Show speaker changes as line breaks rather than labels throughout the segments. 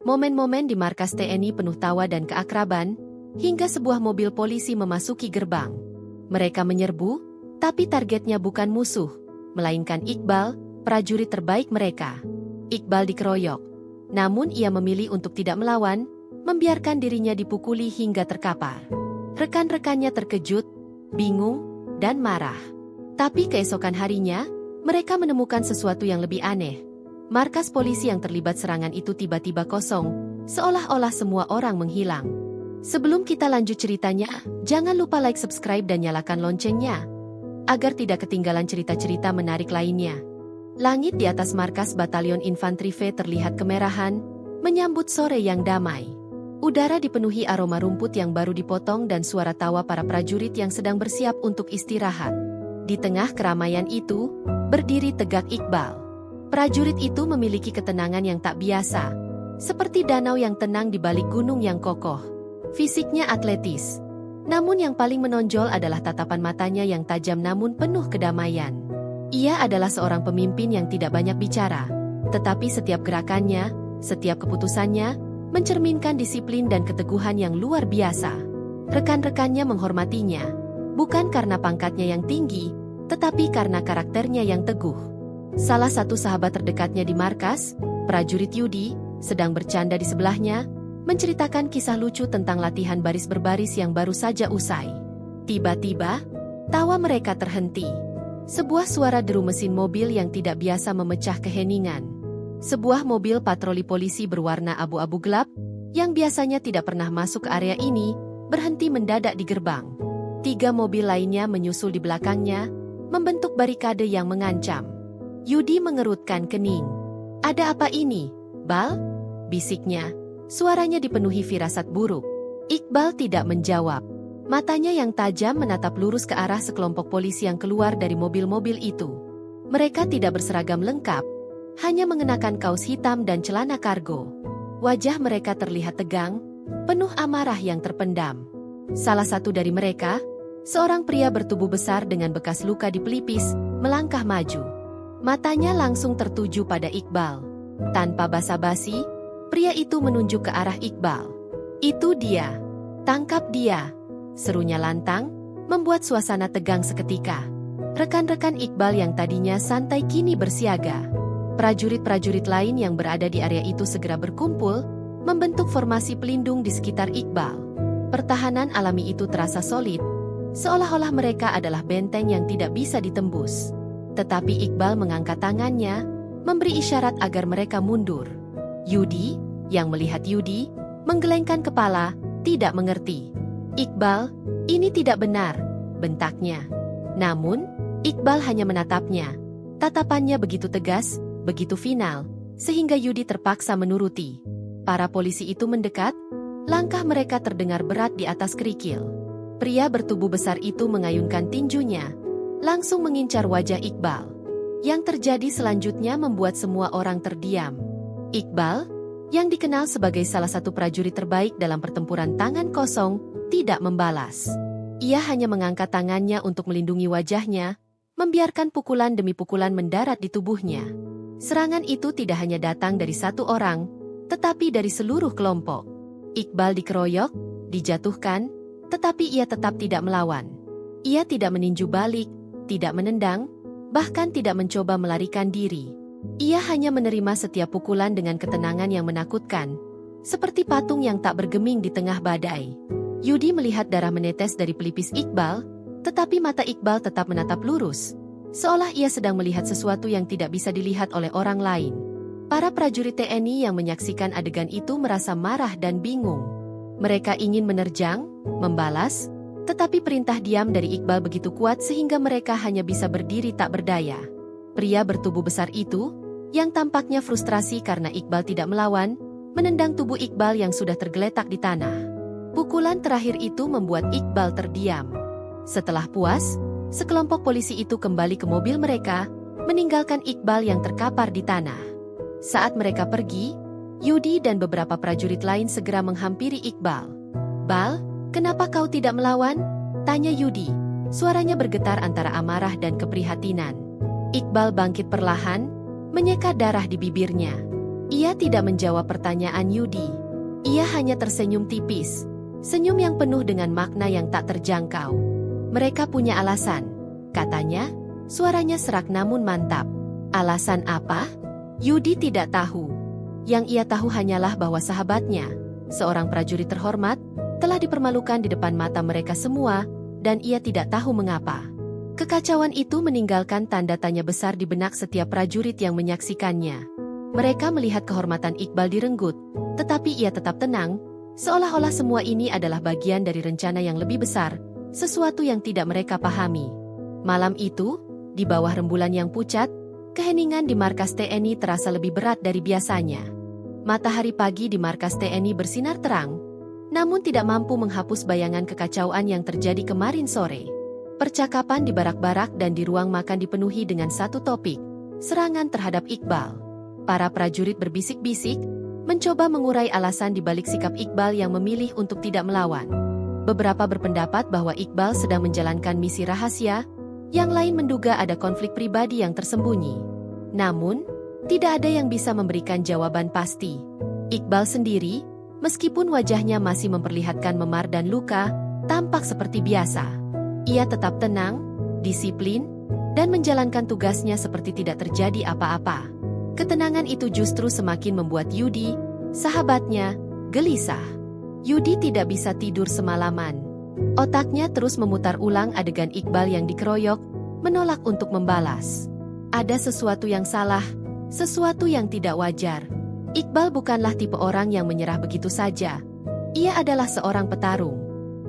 Momen-momen di markas TNI penuh tawa dan keakraban, hingga sebuah mobil polisi memasuki gerbang. Mereka menyerbu, tapi targetnya bukan musuh, melainkan Iqbal, prajurit terbaik mereka. Iqbal dikeroyok, namun ia memilih untuk tidak melawan, membiarkan dirinya dipukuli hingga terkapar. Rekan-rekannya terkejut, bingung, dan marah. Tapi keesokan harinya, mereka menemukan sesuatu yang lebih aneh. Markas polisi yang terlibat serangan itu tiba-tiba kosong, seolah-olah semua orang menghilang. Sebelum kita lanjut ceritanya, jangan lupa like, subscribe, dan nyalakan loncengnya, agar tidak ketinggalan cerita-cerita menarik lainnya. Langit di atas markas Batalion Infanteri V terlihat kemerahan, menyambut sore yang damai. Udara dipenuhi aroma rumput yang baru dipotong dan suara tawa para prajurit yang sedang bersiap untuk istirahat. Di tengah keramaian itu, berdiri tegak Iqbal. Prajurit itu memiliki ketenangan yang tak biasa, seperti danau yang tenang di balik gunung yang kokoh. Fisiknya atletis, namun yang paling menonjol adalah tatapan matanya yang tajam namun penuh kedamaian. Ia adalah seorang pemimpin yang tidak banyak bicara, tetapi setiap gerakannya, setiap keputusannya, mencerminkan disiplin dan keteguhan yang luar biasa. Rekan-rekannya menghormatinya, bukan karena pangkatnya yang tinggi, tetapi karena karakternya yang teguh. Salah satu sahabat terdekatnya di markas, prajurit Yudi, sedang bercanda di sebelahnya, menceritakan kisah lucu tentang latihan baris berbaris yang baru saja usai. Tiba-tiba, tawa mereka terhenti. Sebuah suara deru mesin mobil yang tidak biasa memecah keheningan. Sebuah mobil patroli polisi berwarna abu-abu gelap, yang biasanya tidak pernah masuk ke area ini, berhenti mendadak di gerbang. 3 mobil lainnya menyusul di belakangnya, membentuk barikade yang mengancam. Yudi mengerutkan kening. "Ada apa ini, Bal?" bisiknya. Suaranya dipenuhi firasat buruk. Iqbal tidak menjawab. Matanya yang tajam menatap lurus ke arah sekelompok polisi yang keluar dari mobil-mobil itu. Mereka tidak berseragam lengkap, hanya mengenakan kaos hitam dan celana kargo. Wajah mereka terlihat tegang, penuh amarah yang terpendam. Salah satu dari mereka, seorang pria bertubuh besar dengan bekas luka di pelipis, melangkah maju. Matanya langsung tertuju pada Iqbal. Tanpa basa-basi, pria itu menunjuk ke arah Iqbal. "Itu dia. Tangkap dia," serunya lantang, membuat suasana tegang seketika. Rekan-rekan Iqbal yang tadinya santai kini bersiaga. Prajurit-prajurit lain yang berada di area itu segera berkumpul, membentuk formasi pelindung di sekitar Iqbal. Pertahanan alami itu terasa solid, seolah-olah mereka adalah benteng yang tidak bisa ditembus. Tetapi Iqbal mengangkat tangannya, memberi isyarat agar mereka mundur. Yudi, yang melihat Yudi, menggelengkan kepala, tidak mengerti. "Iqbal, ini tidak benar," bentaknya. Namun, Iqbal hanya menatapnya. Tatapannya begitu tegas, begitu final, sehingga Yudi terpaksa menuruti. Para polisi itu mendekat, langkah mereka terdengar berat di atas kerikil. Pria bertubuh besar itu mengayunkan tinjunya, langsung mengincar wajah Iqbal. Yang terjadi selanjutnya membuat semua orang terdiam. Iqbal, yang dikenal sebagai salah satu prajurit terbaik dalam pertempuran tangan kosong, tidak membalas. Ia hanya mengangkat tangannya untuk melindungi wajahnya, membiarkan pukulan demi pukulan mendarat di tubuhnya. Serangan itu tidak hanya datang dari satu orang, tetapi dari seluruh kelompok. Iqbal dikeroyok, dijatuhkan, tetapi ia tetap tidak melawan. Ia tidak meninju balik, tidak menendang, bahkan tidak mencoba melarikan diri. Ia hanya menerima setiap pukulan dengan ketenangan yang menakutkan, seperti patung yang tak bergeming di tengah badai. Yudi melihat darah menetes dari pelipis Iqbal, tetapi mata Iqbal tetap menatap lurus, seolah ia sedang melihat sesuatu yang tidak bisa dilihat oleh orang lain. Para prajurit TNI yang menyaksikan adegan itu merasa marah dan bingung. Mereka ingin menerjang, membalas, tetapi perintah diam dari Iqbal begitu kuat sehingga mereka hanya bisa berdiri tak berdaya. Pria bertubuh besar itu, yang tampaknya frustrasi karena Iqbal tidak melawan, menendang tubuh Iqbal yang sudah tergeletak di tanah. Pukulan terakhir itu membuat Iqbal terdiam. Setelah puas, sekelompok polisi itu kembali ke mobil mereka, meninggalkan Iqbal yang terkapar di tanah. Saat mereka pergi, Yudi dan beberapa prajurit lain segera menghampiri Iqbal. "Bal, kenapa kau tidak melawan?" tanya Yudi. Suaranya bergetar antara amarah dan keprihatinan. Iqbal bangkit perlahan, menyeka darah di bibirnya. Ia tidak menjawab pertanyaan Yudi. Ia hanya tersenyum tipis. Senyum yang penuh dengan makna yang tak terjangkau. Mereka punya alasan, katanya, suaranya serak namun mantap. Alasan apa? Yudi tidak tahu. Yang ia tahu hanyalah bahwa sahabatnya, seorang prajurit terhormat, telah dipermalukan di depan mata mereka semua, dan ia tidak tahu mengapa. Kekacauan itu meninggalkan tanda tanya besar di benak setiap prajurit yang menyaksikannya. Mereka melihat kehormatan Iqbal direnggut, tetapi ia tetap tenang, seolah-olah semua ini adalah bagian dari rencana yang lebih besar, sesuatu yang tidak mereka pahami. Malam itu, di bawah rembulan yang pucat, keheningan di markas TNI terasa lebih berat dari biasanya. Matahari pagi di markas TNI bersinar terang, namun tidak mampu menghapus bayangan kekacauan yang terjadi kemarin sore. Percakapan di barak-barak dan di ruang makan dipenuhi dengan satu topik, serangan terhadap Iqbal. Para prajurit berbisik-bisik, mencoba mengurai alasan di balik sikap Iqbal yang memilih untuk tidak melawan. Beberapa berpendapat bahwa Iqbal sedang menjalankan misi rahasia, yang lain menduga ada konflik pribadi yang tersembunyi. Namun, tidak ada yang bisa memberikan jawaban pasti. Iqbal sendiri, meskipun wajahnya masih memperlihatkan memar dan luka, tampak seperti biasa. Ia tetap tenang, disiplin, dan menjalankan tugasnya seperti tidak terjadi apa-apa. Ketenangan itu justru semakin membuat Yudi, sahabatnya, gelisah. Yudi tidak bisa tidur semalaman. Otaknya terus memutar ulang adegan Iqbal yang dikeroyok, menolak untuk membalas. Ada sesuatu yang salah, sesuatu yang tidak wajar. Iqbal bukanlah tipe orang yang menyerah begitu saja. Ia adalah seorang petarung.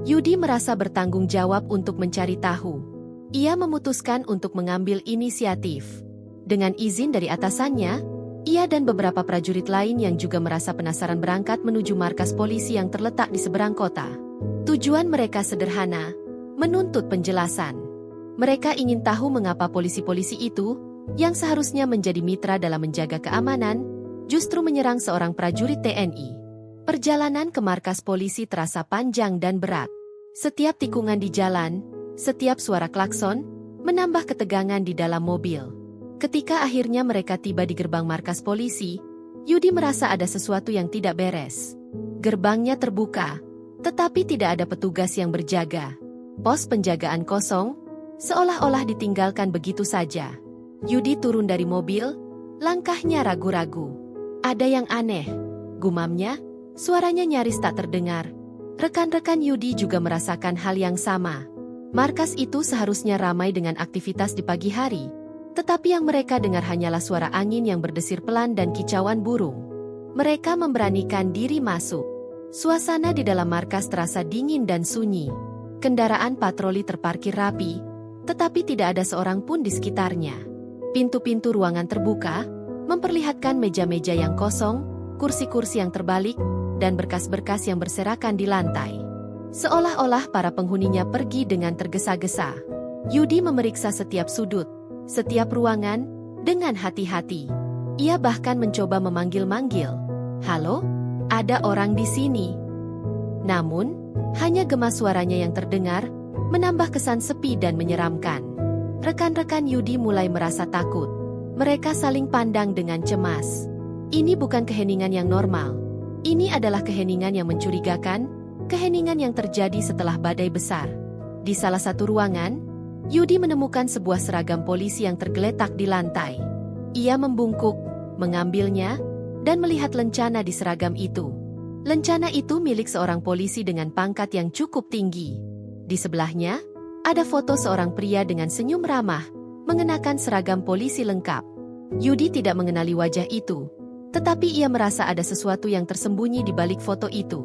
Yudi merasa bertanggung jawab untuk mencari tahu. Ia memutuskan untuk mengambil inisiatif. Dengan izin dari atasannya, ia dan beberapa prajurit lain yang juga merasa penasaran berangkat menuju markas polisi yang terletak di seberang kota. Tujuan mereka sederhana, menuntut penjelasan. Mereka ingin tahu mengapa polisi-polisi itu, yang seharusnya menjadi mitra dalam menjaga keamanan, justru menyerang seorang prajurit TNI. Perjalanan ke markas polisi terasa panjang dan berat. Setiap tikungan di jalan, setiap suara klakson, menambah ketegangan di dalam mobil. Ketika akhirnya mereka tiba di gerbang markas polisi, Yudi merasa ada sesuatu yang tidak beres. Gerbangnya terbuka, tetapi tidak ada petugas yang berjaga. Pos penjagaan kosong, seolah-olah ditinggalkan begitu saja. Yudi turun dari mobil, langkahnya ragu-ragu. Ada yang aneh, gumamnya, suaranya nyaris tak terdengar. Rekan-rekan Yudi juga merasakan hal yang sama. Markas itu seharusnya ramai dengan aktivitas di pagi hari. Tetapi yang mereka dengar hanyalah suara angin yang berdesir pelan dan kicauan burung. Mereka memberanikan diri masuk. Suasana di dalam markas terasa dingin dan sunyi. Kendaraan patroli terparkir rapi, tetapi tidak ada seorang pun di sekitarnya. Pintu-pintu ruangan terbuka, memperlihatkan meja-meja yang kosong, kursi-kursi yang terbalik, dan berkas-berkas yang berserakan di lantai. Seolah-olah para penghuninya pergi dengan tergesa-gesa. Yudi memeriksa setiap sudut, setiap ruangan, dengan hati-hati. Ia bahkan mencoba memanggil-manggil. Halo? Ada orang di sini. Namun, hanya gema suaranya yang terdengar, menambah kesan sepi dan menyeramkan. Rekan-rekan Yudi mulai merasa takut. Mereka saling pandang dengan cemas. Ini bukan keheningan yang normal. Ini adalah keheningan yang mencurigakan, keheningan yang terjadi setelah badai besar. Di salah satu ruangan, Yudi menemukan sebuah seragam polisi yang tergeletak di lantai. Ia membungkuk, mengambilnya, dan melihat lencana di seragam itu. Lencana itu milik seorang polisi dengan pangkat yang cukup tinggi. Di sebelahnya, ada foto seorang pria dengan senyum ramah, mengenakan seragam polisi lengkap. Yudi tidak mengenali wajah itu, tetapi ia merasa ada sesuatu yang tersembunyi di balik foto itu.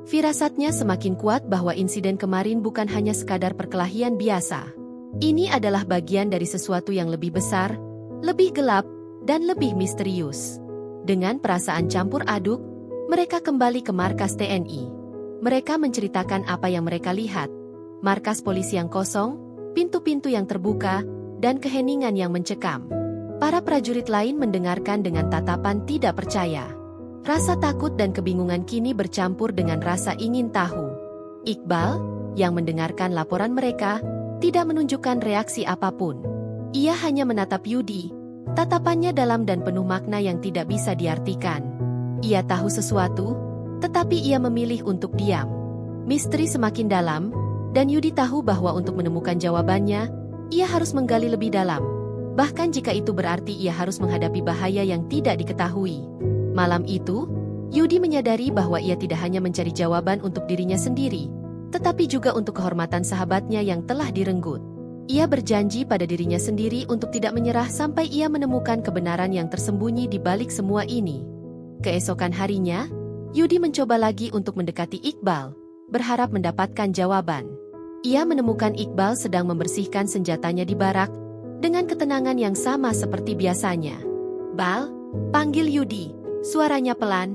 Firasatnya semakin kuat bahwa insiden kemarin bukan hanya sekadar perkelahian biasa. Ini adalah bagian dari sesuatu yang lebih besar, lebih gelap, dan lebih misterius. Dengan perasaan campur aduk, mereka kembali ke markas TNI. Mereka menceritakan apa yang mereka lihat. Markas polisi yang kosong, pintu-pintu yang terbuka, dan keheningan yang mencekam. Para prajurit lain mendengarkan dengan tatapan tidak percaya. Rasa takut dan kebingungan kini bercampur dengan rasa ingin tahu. Iqbal, yang mendengarkan laporan mereka, tidak menunjukkan reaksi apapun. Ia hanya menatap Yudi, Tatapannya dalam dan penuh makna yang tidak bisa diartikan. Ia tahu sesuatu, tetapi ia memilih untuk diam. Misteri semakin dalam, dan Yudi tahu bahwa untuk menemukan jawabannya, ia harus menggali lebih dalam. Bahkan jika itu berarti ia harus menghadapi bahaya yang tidak diketahui. Malam itu, Yudi menyadari bahwa ia tidak hanya mencari jawaban untuk dirinya sendiri, tetapi juga untuk kehormatan sahabatnya yang telah direnggut. Ia berjanji pada dirinya sendiri untuk tidak menyerah sampai ia menemukan kebenaran yang tersembunyi di balik semua ini. Keesokan harinya, Yudi mencoba lagi untuk mendekati Iqbal, berharap mendapatkan jawaban. Ia menemukan Iqbal sedang membersihkan senjatanya di barak, dengan ketenangan yang sama seperti biasanya. "Bal," panggil Yudi, suaranya pelan.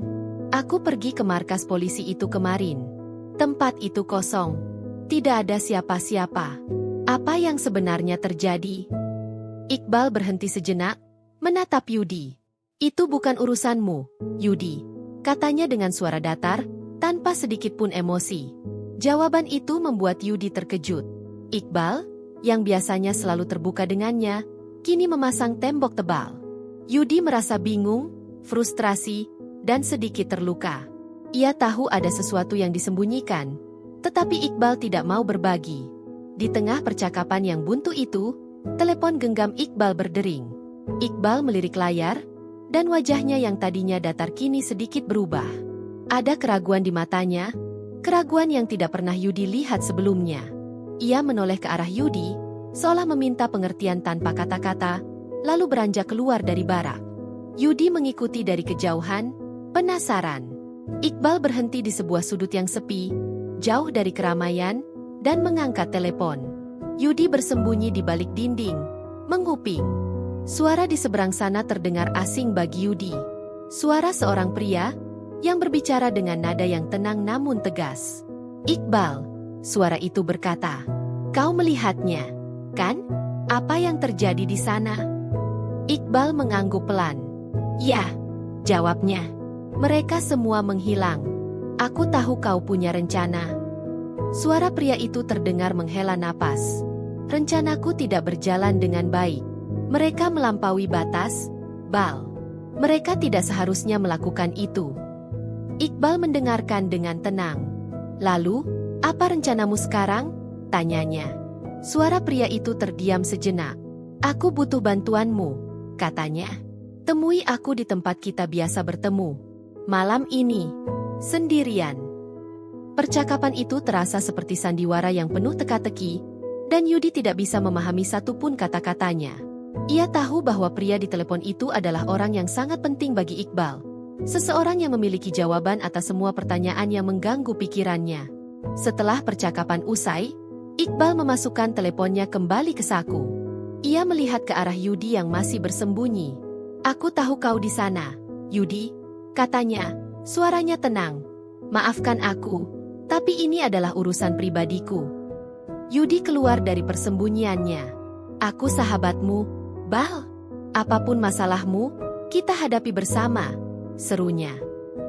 "Aku pergi ke markas polisi itu kemarin. Tempat itu kosong. Tidak ada siapa-siapa. Apa yang sebenarnya terjadi?" Iqbal berhenti sejenak, menatap Yudi. "Itu bukan urusanmu, Yudi," katanya dengan suara datar, tanpa sedikit pun emosi. Jawaban itu membuat Yudi terkejut. Iqbal, yang biasanya selalu terbuka dengannya, kini memasang tembok tebal. Yudi merasa bingung, frustrasi, dan sedikit terluka. Ia tahu ada sesuatu yang disembunyikan, tetapi Iqbal tidak mau berbagi. Di tengah percakapan yang buntu itu, telepon genggam Iqbal berdering. Iqbal melirik layar, dan wajahnya yang tadinya datar kini sedikit berubah. Ada keraguan di matanya, keraguan yang tidak pernah Yudi lihat sebelumnya. Ia menoleh ke arah Yudi, seolah meminta pengertian tanpa kata-kata, lalu beranjak keluar dari barak. Yudi mengikuti dari kejauhan, penasaran. Iqbal berhenti di sebuah sudut yang sepi, jauh dari keramaian, dan mengangkat telepon. Yudi bersembunyi di balik dinding, menguping. Suara di seberang sana terdengar asing bagi Yudi. Suara seorang pria yang berbicara dengan nada yang tenang namun tegas. "Iqbal," suara itu berkata, "kau melihatnya, kan? Apa yang terjadi di sana?" Iqbal mengangguk pelan. "Ya," jawabnya. "Mereka semua menghilang. Aku tahu kau punya rencana." Suara pria itu terdengar menghela napas. "Rencanaku tidak berjalan dengan baik. Mereka melampaui batas, Bal. Mereka tidak seharusnya melakukan itu." Iqbal mendengarkan dengan tenang. "Lalu, apa rencanamu sekarang?" tanyanya. Suara pria itu terdiam sejenak. "Aku butuh bantuanmu," katanya. "Temui aku di tempat kita biasa bertemu. Malam ini, sendirian." Percakapan itu terasa seperti sandiwara yang penuh teka-teki, dan Yudi tidak bisa memahami satupun kata-katanya. Ia tahu bahwa pria di telepon itu adalah orang yang sangat penting bagi Iqbal. Seseorang yang memiliki jawaban atas semua pertanyaan yang mengganggu pikirannya. Setelah percakapan usai, Iqbal memasukkan teleponnya kembali ke saku. Ia melihat ke arah Yudi yang masih bersembunyi. "Aku tahu kau di sana, Yudi," katanya, suaranya tenang. "Maafkan aku, tapi ini adalah urusan pribadiku." Yudi keluar dari persembunyiannya. "Aku sahabatmu, Bal. Apapun masalahmu, kita hadapi bersama," serunya.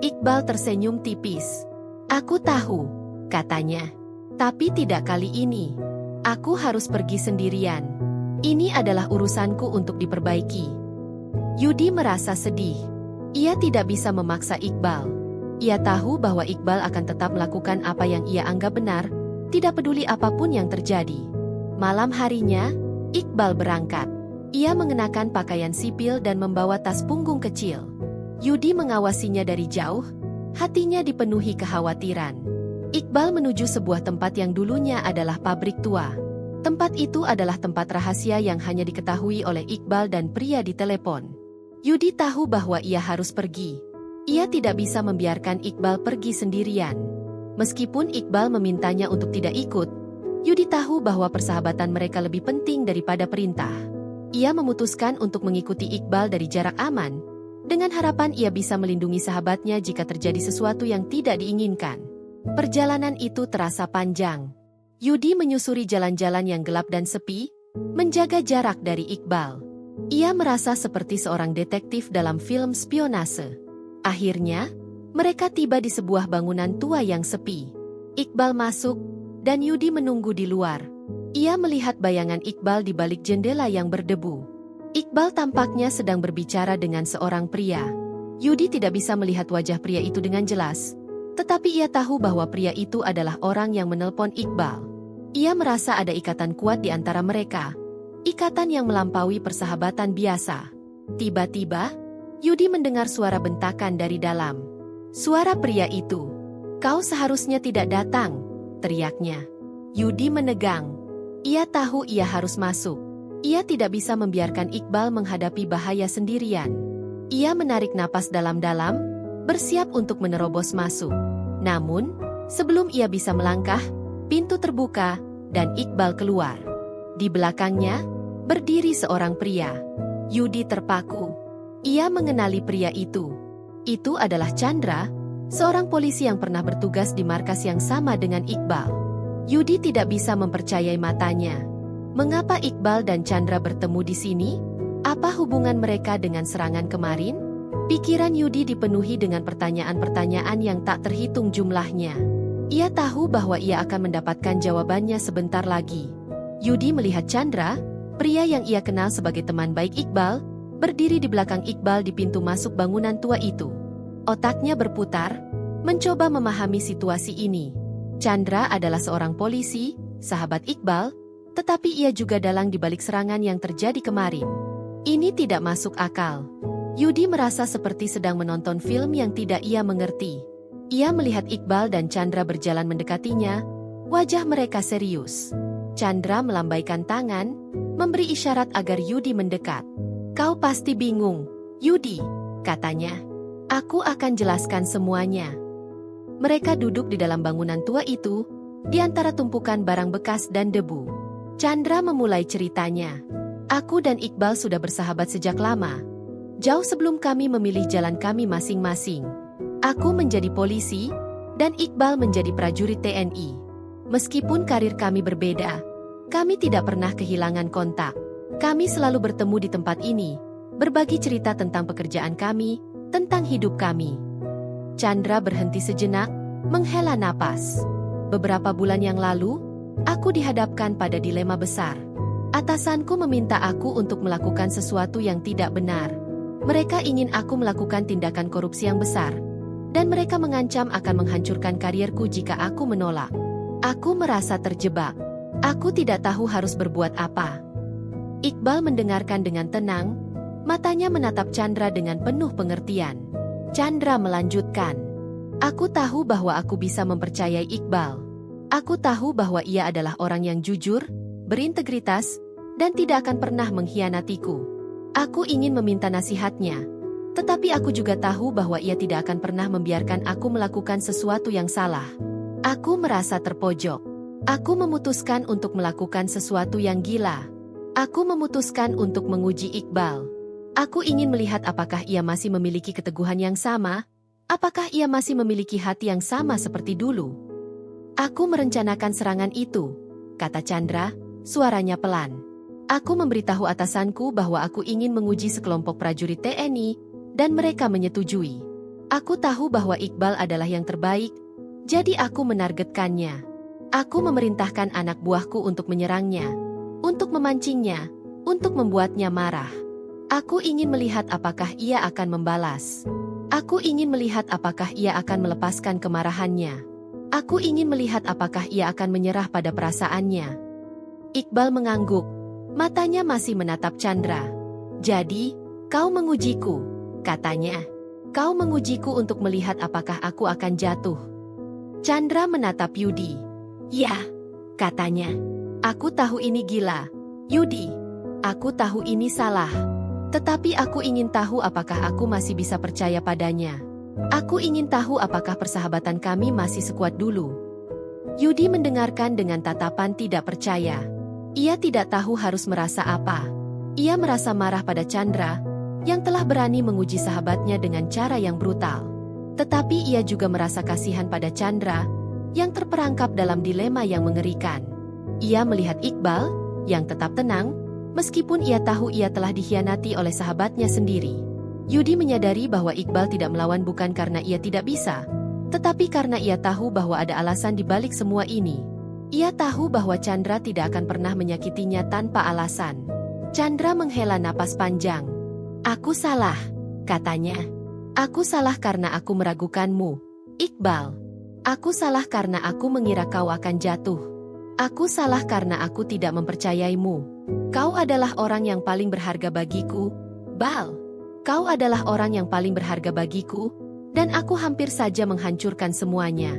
Iqbal tersenyum tipis. "Aku tahu," katanya. "Tapi tidak kali ini. Aku harus pergi sendirian. Ini adalah urusanku untuk diperbaiki." Yudi merasa sedih. Ia tidak bisa memaksa Iqbal. Ia tahu bahwa Iqbal akan tetap melakukan apa yang ia anggap benar, tidak peduli apapun yang terjadi. Malam harinya, Iqbal berangkat. Ia mengenakan pakaian sipil dan membawa tas punggung kecil. Yudi mengawasinya dari jauh, hatinya dipenuhi kekhawatiran. Iqbal menuju sebuah tempat yang dulunya adalah pabrik tua. Tempat itu adalah tempat rahasia yang hanya diketahui oleh Iqbal dan pria di telepon. Yudi tahu bahwa ia harus pergi. Ia tidak bisa membiarkan Iqbal pergi sendirian. Meskipun Iqbal memintanya untuk tidak ikut, Yudi tahu bahwa persahabatan mereka lebih penting daripada perintah. Ia memutuskan untuk mengikuti Iqbal dari jarak aman, dengan harapan ia bisa melindungi sahabatnya jika terjadi sesuatu yang tidak diinginkan. Perjalanan itu terasa panjang. Yudi menyusuri jalan-jalan yang gelap dan sepi, menjaga jarak dari Iqbal. Ia merasa seperti seorang detektif dalam film spionase. Akhirnya, mereka tiba di sebuah bangunan tua yang sepi. Iqbal masuk, dan Yudi menunggu di luar. Ia melihat bayangan Iqbal di balik jendela yang berdebu. Iqbal tampaknya sedang berbicara dengan seorang pria. Yudi tidak bisa melihat wajah pria itu dengan jelas, tetapi ia tahu bahwa pria itu adalah orang yang menelpon Iqbal. Ia merasa ada ikatan kuat di antara mereka, ikatan yang melampaui persahabatan biasa. Tiba-tiba, Yudi mendengar suara bentakan dari dalam. Suara pria itu. "Kau seharusnya tidak datang," teriaknya. Yudi menegang. Ia tahu ia harus masuk. Ia tidak bisa membiarkan Iqbal menghadapi bahaya sendirian. Ia menarik napas dalam-dalam, bersiap untuk menerobos masuk. Namun, sebelum ia bisa melangkah, pintu terbuka, dan Iqbal keluar. Di belakangnya, berdiri seorang pria. Yudi terpaku. Ia mengenali pria itu. Itu adalah Chandra, seorang polisi yang pernah bertugas di markas yang sama dengan Iqbal. Yudi tidak bisa mempercayai matanya. Mengapa Iqbal dan Chandra bertemu di sini? Apa hubungan mereka dengan serangan kemarin? Pikiran Yudi dipenuhi dengan pertanyaan-pertanyaan yang tak terhitung jumlahnya. Ia tahu bahwa ia akan mendapatkan jawabannya sebentar lagi. Yudi melihat Chandra, pria yang ia kenal sebagai teman baik Iqbal, berdiri di belakang Iqbal di pintu masuk bangunan tua itu. Otaknya berputar, mencoba memahami situasi ini. Chandra adalah seorang polisi, sahabat Iqbal, tetapi ia juga dalang di balik serangan yang terjadi kemarin. Ini tidak masuk akal. Yudi merasa seperti sedang menonton film yang tidak ia mengerti. Ia melihat Iqbal dan Chandra berjalan mendekatinya, wajah mereka serius. Chandra melambaikan tangan, memberi isyarat agar Yudi mendekat. "Kau pasti bingung, Yudi," katanya. "Aku akan jelaskan semuanya." Mereka duduk di dalam bangunan tua itu, di antara tumpukan barang bekas dan debu. Chandra memulai ceritanya. "Aku dan Iqbal sudah bersahabat sejak lama. Jauh sebelum kami memilih jalan kami masing-masing. Aku menjadi polisi, dan Iqbal menjadi prajurit TNI. Meskipun karir kami berbeda, kami tidak pernah kehilangan kontak. Kami selalu bertemu di tempat ini, berbagi cerita tentang pekerjaan kami, tentang hidup kami." Chandra berhenti sejenak, menghela napas. "Beberapa bulan yang lalu, aku dihadapkan pada dilema besar. Atasanku meminta aku untuk melakukan sesuatu yang tidak benar. Mereka ingin aku melakukan tindakan korupsi yang besar, dan mereka mengancam akan menghancurkan karierku jika aku menolak. Aku merasa terjebak. Aku tidak tahu harus berbuat apa." Iqbal mendengarkan dengan tenang, matanya menatap Chandra dengan penuh pengertian. Chandra melanjutkan, "Aku tahu bahwa aku bisa mempercayai Iqbal. Aku tahu bahwa ia adalah orang yang jujur, berintegritas, dan tidak akan pernah mengkhianatiku. Aku ingin meminta nasihatnya, tetapi aku juga tahu bahwa ia tidak akan pernah membiarkan aku melakukan sesuatu yang salah. Aku merasa terpojok. Aku memutuskan untuk melakukan sesuatu yang gila. Aku memutuskan untuk menguji Iqbal. Aku ingin melihat apakah ia masih memiliki keteguhan yang sama, apakah ia masih memiliki hati yang sama seperti dulu. Aku merencanakan serangan itu," kata Chandra, suaranya pelan. "Aku memberitahu atasanku bahwa aku ingin menguji sekelompok prajurit TNI, dan mereka menyetujui. Aku tahu bahwa Iqbal adalah yang terbaik, jadi aku menargetkannya. Aku memerintahkan anak buahku untuk menyerangnya, untuk memancingnya, untuk membuatnya marah. Aku ingin melihat apakah ia akan membalas. Aku ingin melihat apakah ia akan melepaskan kemarahannya. Aku ingin melihat apakah ia akan menyerah pada perasaannya." Iqbal mengangguk, matanya masih menatap Chandra. "Jadi, kau mengujiku," katanya. "Kau mengujiku untuk melihat apakah aku akan jatuh." Chandra menatap Yudi. "Ya," katanya. "Aku tahu ini gila, Yudi. Aku tahu ini salah. Tetapi aku ingin tahu apakah aku masih bisa percaya padanya. Aku ingin tahu apakah persahabatan kami masih sekuat dulu." Yudi mendengarkan dengan tatapan tidak percaya. Ia tidak tahu harus merasa apa. Ia merasa marah pada Chandra, yang telah berani menguji sahabatnya dengan cara yang brutal. Tetapi ia juga merasa kasihan pada Chandra, yang terperangkap dalam dilema yang mengerikan. Ia melihat Iqbal, yang tetap tenang, meskipun ia tahu ia telah dikhianati oleh sahabatnya sendiri. Yudi menyadari bahwa Iqbal tidak melawan bukan karena ia tidak bisa, tetapi karena ia tahu bahwa ada alasan di balik semua ini. Ia tahu bahwa Chandra tidak akan pernah menyakitinya tanpa alasan. Chandra menghela napas panjang. Aku salah, katanya. Aku salah karena aku meragukanmu, Iqbal. Aku salah karena aku mengira kau akan jatuh. Aku salah karena aku tidak mempercayaimu. Kau adalah orang yang paling berharga bagiku, Bal. Kau adalah orang yang paling berharga bagiku, dan aku hampir saja menghancurkan semuanya.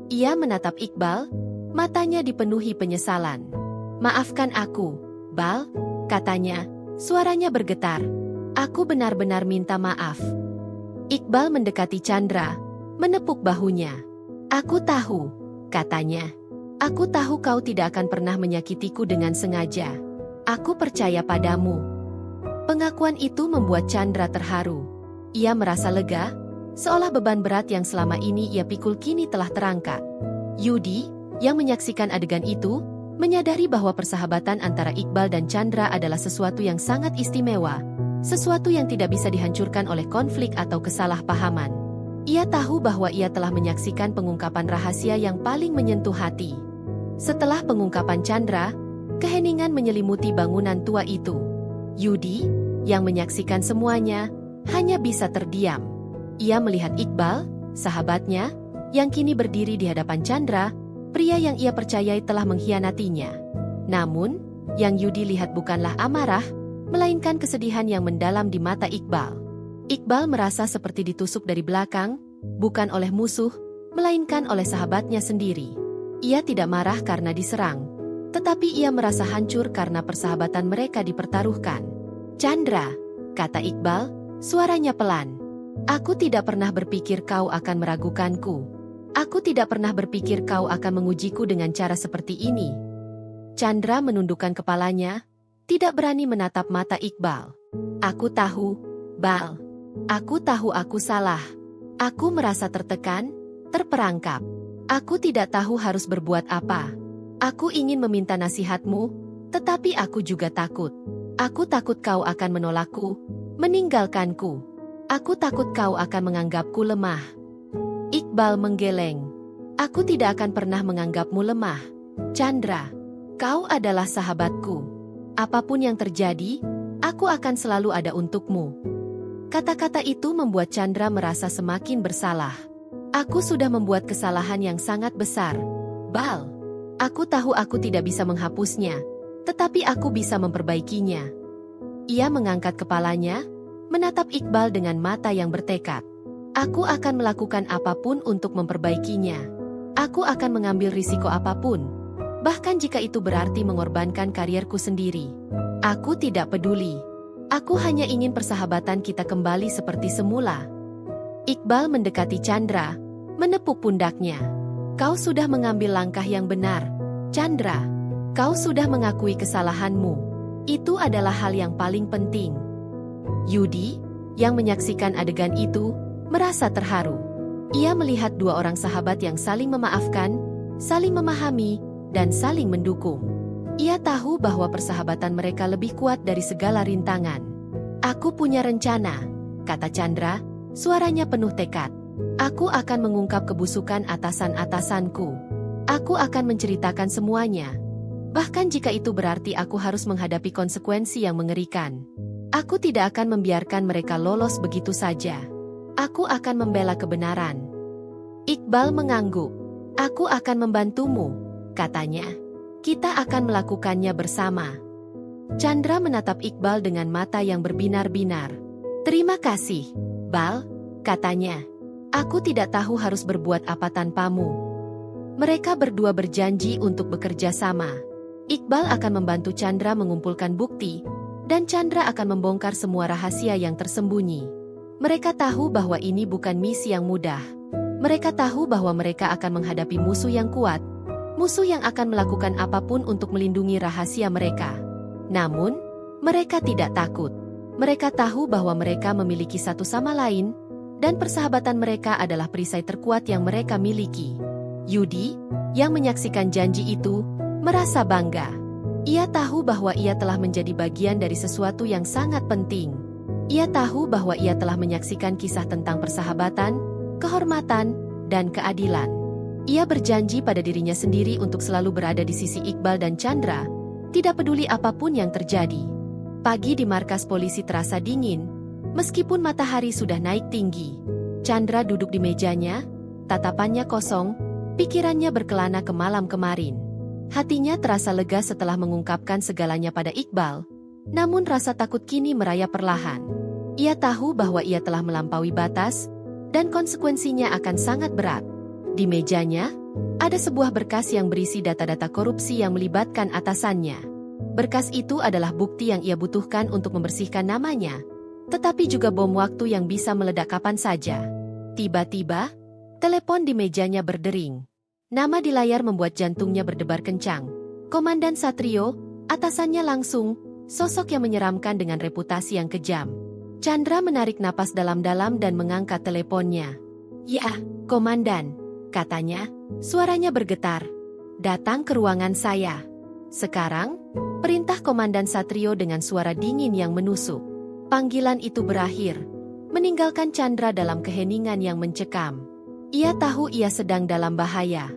Ia menatap Iqbal, matanya dipenuhi penyesalan. Maafkan aku, Bal, katanya, suaranya bergetar. Aku benar-benar minta maaf. Iqbal mendekati Chandra, menepuk bahunya. Aku tahu, katanya. Aku tahu kau tidak akan pernah menyakitiku dengan sengaja. Aku percaya padamu. Pengakuan itu membuat Chandra terharu. Ia merasa lega, seolah beban berat yang selama ini ia pikul kini telah terangkat. Yudi, yang menyaksikan adegan itu, menyadari bahwa persahabatan antara Iqbal dan Chandra adalah sesuatu yang sangat istimewa, sesuatu yang tidak bisa dihancurkan oleh konflik atau kesalahpahaman. Ia tahu bahwa ia telah menyaksikan pengungkapan rahasia yang paling menyentuh hati. Setelah pengungkapan Chandra, keheningan menyelimuti bangunan tua itu. Yudi, yang menyaksikan semuanya, hanya bisa terdiam. Ia melihat Iqbal, sahabatnya, yang kini berdiri di hadapan Chandra, pria yang ia percayai telah mengkhianatinya. Namun, yang Yudi lihat bukanlah amarah, melainkan kesedihan yang mendalam di mata Iqbal. Iqbal merasa seperti ditusuk dari belakang, bukan oleh musuh, melainkan oleh sahabatnya sendiri. Ia tidak marah karena diserang, tetapi ia merasa hancur karena persahabatan mereka dipertaruhkan. Chandra, kata Iqbal, suaranya pelan. Aku tidak pernah berpikir kau akan meragukanku. Aku tidak pernah berpikir kau akan mengujiku dengan cara seperti ini. Chandra menundukkan kepalanya, tidak berani menatap mata Iqbal. Aku tahu, Bal. Aku tahu aku salah. Aku merasa tertekan, terperangkap. Aku tidak tahu harus berbuat apa. Aku ingin meminta nasihatmu, tetapi aku juga takut. Aku takut kau akan menolakku, meninggalkanku. Aku takut kau akan menganggapku lemah. Iqbal menggeleng. Aku tidak akan pernah menganggapmu lemah. Chandra, kau adalah sahabatku. Apapun yang terjadi, aku akan selalu ada untukmu. Kata-kata itu membuat Chandra merasa semakin bersalah. Aku sudah membuat kesalahan yang sangat besar, Bal. Aku tahu aku tidak bisa menghapusnya, tetapi aku bisa memperbaikinya. Ia mengangkat kepalanya, menatap Iqbal dengan mata yang bertekad. Aku akan melakukan apapun untuk memperbaikinya. Aku akan mengambil risiko apapun, bahkan jika itu berarti mengorbankan karierku sendiri. Aku tidak peduli. Aku hanya ingin persahabatan kita kembali seperti semula. Iqbal mendekati Chandra, menepuk pundaknya. Kau sudah mengambil langkah yang benar, Chandra. Kau sudah mengakui kesalahanmu. Itu adalah hal yang paling penting. Yudi, yang menyaksikan adegan itu, merasa terharu. Ia melihat dua orang sahabat yang saling memaafkan, saling memahami, dan saling mendukung. Ia tahu bahwa persahabatan mereka lebih kuat dari segala rintangan. Aku punya rencana, kata Chandra, suaranya penuh tekad. Aku akan mengungkap kebusukan atasan-atasanku. Aku akan menceritakan semuanya. Bahkan jika itu berarti aku harus menghadapi konsekuensi yang mengerikan. Aku tidak akan membiarkan mereka lolos begitu saja. Aku akan membela kebenaran. Iqbal mengangguk. Aku akan membantumu, katanya. Kita akan melakukannya bersama. Chandra menatap Iqbal dengan mata yang berbinar-binar. Terima kasih, Bal, katanya. Aku tidak tahu harus berbuat apa tanpamu. Mereka berdua berjanji untuk bekerja sama. Iqbal akan membantu Chandra mengumpulkan bukti, dan Chandra akan membongkar semua rahasia yang tersembunyi. Mereka tahu bahwa ini bukan misi yang mudah. Mereka tahu bahwa mereka akan menghadapi musuh yang kuat, musuh yang akan melakukan apapun untuk melindungi rahasia mereka. Namun, mereka tidak takut. Mereka tahu bahwa mereka memiliki satu sama lain, dan persahabatan mereka adalah perisai terkuat yang mereka miliki. Yudi, yang menyaksikan janji itu, merasa bangga. Ia tahu bahwa ia telah menjadi bagian dari sesuatu yang sangat penting. Ia tahu bahwa ia telah menyaksikan kisah tentang persahabatan, kehormatan, dan keadilan. Ia berjanji pada dirinya sendiri untuk selalu berada di sisi Iqbal dan Chandra, tidak peduli apapun yang terjadi. Pagi di markas polisi terasa dingin, meskipun matahari sudah naik tinggi. Chandra duduk di mejanya, tatapannya kosong, pikirannya berkelana ke malam kemarin. Hatinya terasa lega setelah mengungkapkan segalanya pada Iqbal, namun rasa takut kini merayap perlahan. Ia tahu bahwa ia telah melampaui batas, dan konsekuensinya akan sangat berat. Di mejanya, ada sebuah berkas yang berisi data-data korupsi yang melibatkan atasannya. Berkas itu adalah bukti yang ia butuhkan untuk membersihkan namanya, tetapi juga bom waktu yang bisa meledak kapan saja. Tiba-tiba, telepon di mejanya berdering. Nama di layar membuat jantungnya berdebar kencang. Komandan Satrio, atasannya langsung, sosok yang menyeramkan dengan reputasi yang kejam. Chandra menarik napas dalam-dalam dan mengangkat teleponnya. "Ya, Komandan," katanya, suaranya bergetar. "Datang ke ruangan saya." Sekarang, perintah Komandan Satrio dengan suara dingin yang menusuk. Panggilan itu berakhir, meninggalkan Chandra dalam keheningan yang mencekam. Ia tahu ia sedang dalam bahaya.